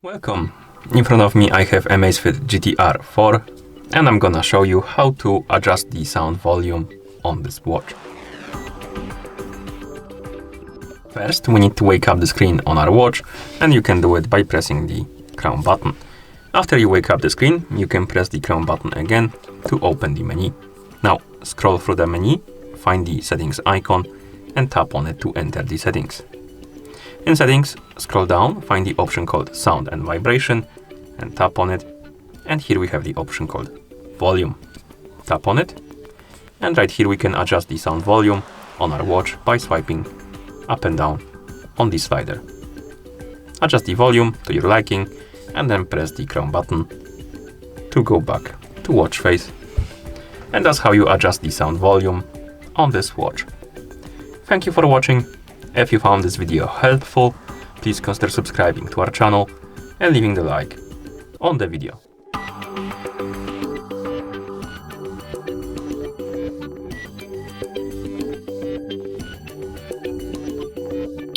Welcome! In front of me I have Amazfit GTR 4 and I'm gonna show you how to adjust the sound volume on this watch. First we need to wake up the screen on our watch, and you can do it by pressing the crown button. After you wake up the screen, you can press the crown button again to open the menu. Now scroll through the menu, find the settings icon and tap on it to enter the settings. In settings, scroll down, find the option called sound and vibration and tap on it, and here we have the option called volume. Tap on it, and right here we can adjust the sound volume on our watch by swiping up and down on the slider. Adjust the volume to your liking and then press the crown button to go back to watch face. And that's how you adjust the sound volume on this watch. Thank you for watching. If you found this video helpful, please consider subscribing to our channel and leaving the like on the video.